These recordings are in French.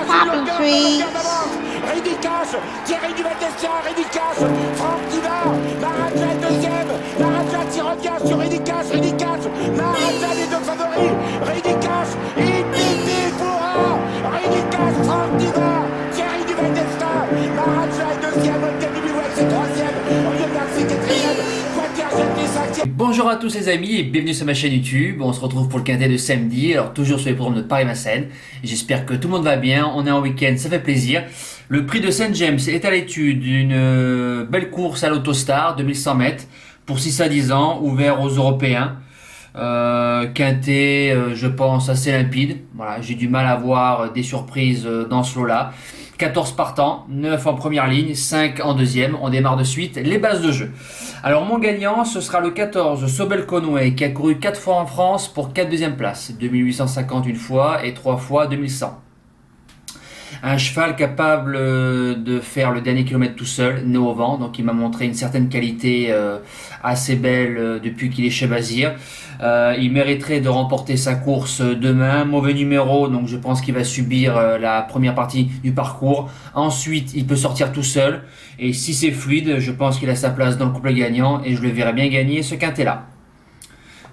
Popping trees. Rédicage, Thierry Duval-Destia, Rédicage, Franck Diva, Maradja deuxième, Maradja qui revient sur Rédicage, Maradja les deux favoris, Rédicage, Ipiti Foura, Rédicage, Franck Diva, Thierry Duval-Destia, Maradja est deuxième, Olga Bilouette c'est troisième, Oriol Garcia quatrième, Quater Jetli cinquième. Bonjour à tous les amis et bienvenue sur ma chaîne YouTube. On se retrouve pour le quintet de samedi, alors toujours sur les programmes de Paris-Vincennes. J'espère que tout le monde va bien, on est en week-end, ça fait plaisir. Le prix de Saint James est à l'étude d'une belle course à l'Autostar, 2100 mètres, pour 6 à 10 ans, ouvert aux Européens. Quintet, je pense, assez limpide. Voilà, j'ai du mal à voir des surprises dans ce lot-là. 14 partants, 9 en première ligne, 5 en deuxième. On démarre de suite les bases de jeu. Alors mon gagnant, ce sera le 14, Sobel Conway, qui a couru 4 fois en France pour 4 deuxièmes places. 2850 une fois et 3 fois 2100. Un cheval capable de faire le dernier kilomètre tout seul, né au vent, donc il m'a montré une certaine qualité assez belle depuis qu'il est chez Bazir. Il mériterait de remporter sa course demain. Mauvais numéro, donc je pense qu'il va subir la première partie du parcours. Ensuite, il peut sortir tout seul. Et si c'est fluide, je pense qu'il a sa place dans le couple gagnant et je le verrai bien gagner ce quintet-là.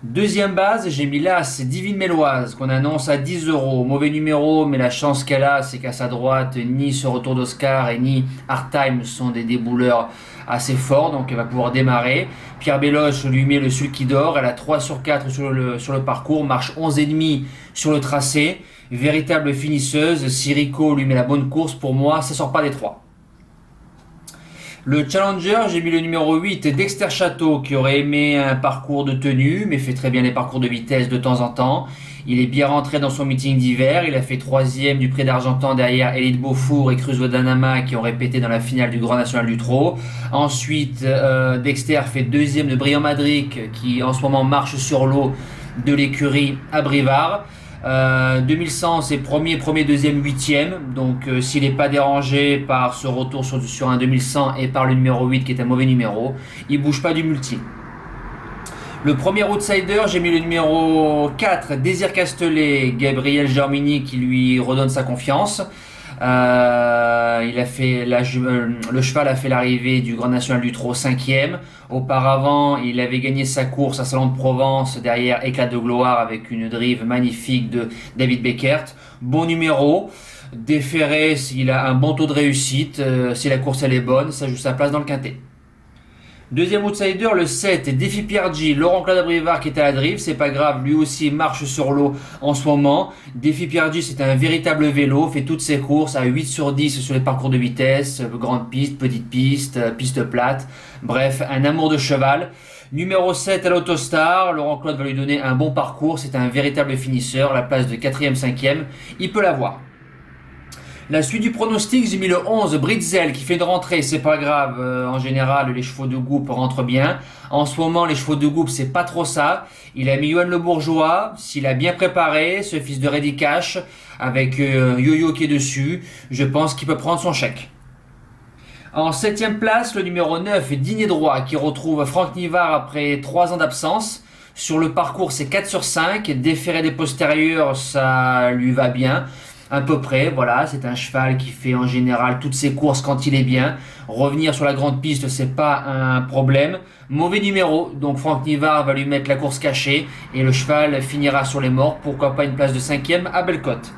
Deuxième base, j'ai mis l'As Divine Méloise qu'on annonce à 10 €. Mauvais numéro, mais la chance qu'elle a, c'est qu'à sa droite, ni ce retour d'Oscar et ni Hard Time sont des débouleurs assez forts, donc elle va pouvoir démarrer. Pierre Béloche lui met le sulky d'or, elle a 3 sur 4 sur le parcours, marche 11,5 sur le tracé. Véritable finisseuse, si Rico lui met la bonne course, pour moi, ça sort pas des 3. Le Challenger, j'ai mis le numéro 8, Dexter Château, qui aurait aimé un parcours de tenue, mais fait très bien les parcours de vitesse de temps en temps. Il est bien rentré dans son meeting d'hiver, il a fait 3e du Prix d'Argentan derrière Elite Beaufour et Cruz Danama qui ont répété dans la finale du Grand National du Trot. Ensuite, Dexter fait 2e de Brillant Madric, qui en ce moment marche sur l'eau de l'écurie à Brivard. 2100 c'est premier, deuxième, 8e, donc s'il n'est pas dérangé par ce retour sur un 2100 et par le numéro 8 qui est un mauvais numéro, il bouge pas du multi. Le premier outsider, j'ai mis le numéro 4, Désir Castelet, Gabriel Germini qui lui redonne sa confiance. Le cheval a fait l'arrivée du Grand National du Trot 5e. Auparavant, il avait gagné sa course à Salon de Provence derrière Éclat de gloire avec une drive magnifique de David Beckert. Bon numéro, déféré s'il a un bon taux de réussite, si la course elle est bonne, ça joue sa place dans le quintet. Deuxième outsider, le 7, Défi Piergi, Laurent Claude Abrivard qui est à la drive, c'est pas grave, lui aussi marche sur l'eau en ce moment. Défi Piergi, c'est un véritable vélo, fait toutes ses courses à 8 sur 10 sur les parcours de vitesse, grande piste, petite piste, piste plate, bref, un amour de cheval. Numéro 7 à l'Autostar, Laurent Claude va lui donner un bon parcours, c'est un véritable finisseur, la place de 4e, 5e, il peut l'avoir. La suite du pronostic, j'ai mis le 11, Britzel, qui fait une rentrée, c'est pas grave, en général les chevaux de groupe rentrent bien. En ce moment les chevaux de groupe c'est pas trop ça. Il a mis Yoann Le Bourgeois, s'il a bien préparé, ce fils de Reddy Cash, avec Yo-Yo qui est dessus, je pense qu'il peut prendre son chèque. En 7e place, le numéro 9, Digné Droit, qui retrouve Franck Nivard après 3 ans d'absence. Sur le parcours c'est 4 sur 5, déféré des postérieurs ça lui va bien. À peu près, voilà, c'est un cheval qui fait en général toutes ses courses quand il est bien. Revenir sur la grande piste, c'est pas un problème. Mauvais numéro, donc Franck Nivard va lui mettre la course cachée et le cheval finira sur les morts. Pourquoi pas une place de 5e à Bellecote.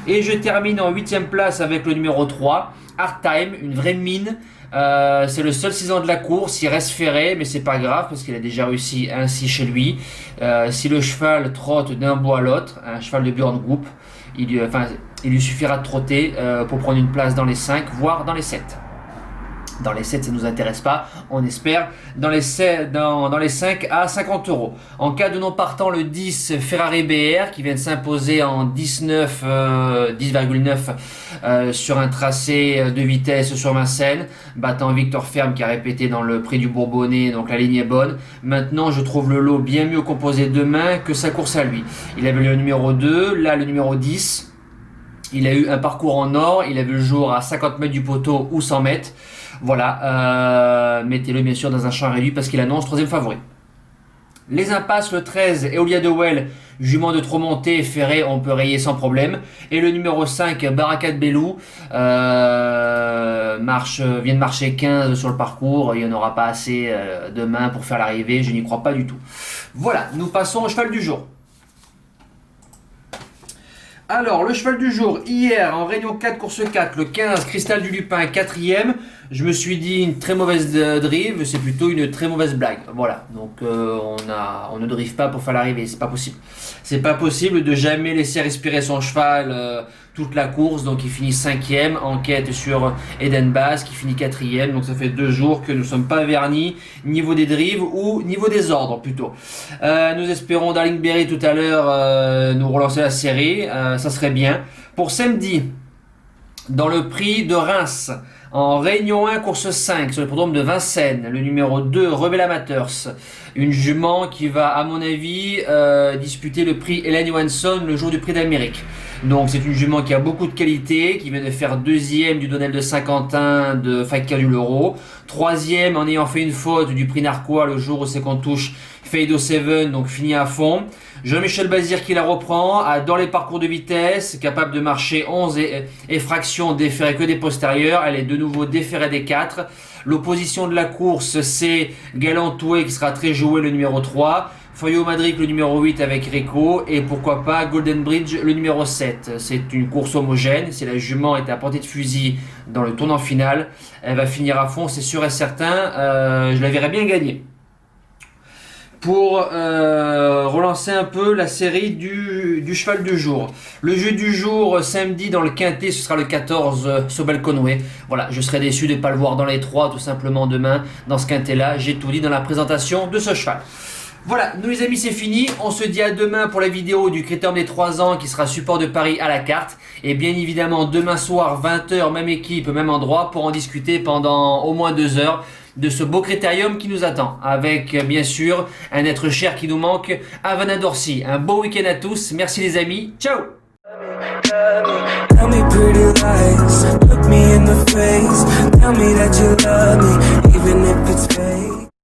Et je termine en 8e place avec le numéro 3, Hard Time, une vraie mine. C'est le seul 6 ans de la course, il reste ferré, mais c'est pas grave parce qu'il a déjà réussi ainsi chez lui. Si le cheval trotte d'un bout à l'autre, un cheval de Björn Group, il lui suffira de trotter pour prendre une place dans les 5, voire dans les 7. Dans les 7, ça ne nous intéresse pas, on espère. Dans les 5 à 50 €. En cas de non partant, le 10, Ferrari BR, qui vient de s'imposer en 10,9 sur un tracé de vitesse sur Vincennes, battant Victor Ferme qui a répété dans le Prix du Bourbonnais, donc la ligne est bonne. Maintenant, je trouve le lot bien mieux composé demain que sa course à lui. Il avait le numéro 2, là le numéro 10. Il a eu un parcours en or, il a vu le jour à 50 mètres du poteau ou 100 mètres. Voilà, mettez-le bien sûr dans un champ réduit parce qu'il annonce 3e favori. Les impasses, le 13, Eolia de Well, Jument de trop monté, ferré, on peut rayer sans problème. Et le numéro 5, Barakat Belou, vient de marcher 15 sur le parcours. Il n'y en aura pas assez demain pour faire l'arrivée, je n'y crois pas du tout. Voilà, nous passons au cheval du jour. Alors, le cheval du jour, hier, en Réunion 4, course 4, le 15, Cristal du Lupin, 4ème. Je me suis dit une très mauvaise drive, c'est plutôt une très mauvaise blague. Voilà, donc on ne drive pas pour faire l'arrivée, c'est pas possible. C'est pas possible de jamais laisser respirer son cheval toute la course, donc il finit 5ème, enquête sur Eden Bass, qui finit 4ème, donc ça fait 2 jours que nous ne sommes pas vernis, niveau des drives ou niveau des ordres plutôt. Nous espérons Darling Berry tout à l'heure nous relancer la série, ça serait bien. Pour samedi, dans le prix de Reims, en Réunion 1, course 5, sur le podium de Vincennes, le numéro 2, Rebel Amateurs, une jument qui va, à mon avis, disputer le prix Helen Johansson le jour du prix d'Amérique. Donc c'est une jument qui a beaucoup de qualité, qui vient de faire 2ème du Donnel de Saint-Quentin de Fight du Leuro, 3ème en ayant fait une faute du prix Narquois le jour où c'est qu'on touche Fade 7, donc fini à fond. Jean-Michel Bazir qui la reprend, dans les parcours de vitesse, capable de marcher 11 et fractions, déférées que des postérieurs. Elle est de nouveau déférée des 4. L'opposition de la course, c'est Galantoué qui sera très joué, le numéro 3. Foyo Madrid, le numéro 8 avec Rico. Et pourquoi pas Golden Bridge, le numéro 7. C'est une course homogène. Si la jument est à portée de fusil dans le tournant final, elle va finir à fond, c'est sûr et certain. Je la verrai bien gagner. Pour relancer un peu la série du cheval du jour. Le jeu du jour, samedi, dans le quintet, ce sera le 14, Sobel Conway. Voilà, je serais déçu de ne pas le voir dans les 3, tout simplement, demain, dans ce quintet-là. J'ai tout dit dans la présentation de ce cheval. Voilà, nous les amis, c'est fini. On se dit à demain pour la vidéo du Critérium des 3 ans qui sera support de Paris à la carte. Et bien évidemment, demain soir, 20h, même équipe, même endroit, pour en discuter pendant au moins 2 heures de ce beau critérium qui nous attend. Avec, bien sûr, un être cher qui nous manque, Havana Dorcy. Un beau week-end à tous. Merci les amis. Ciao! Tell me pretty lies, look me in the face, tell me that you love me, even if it's fake.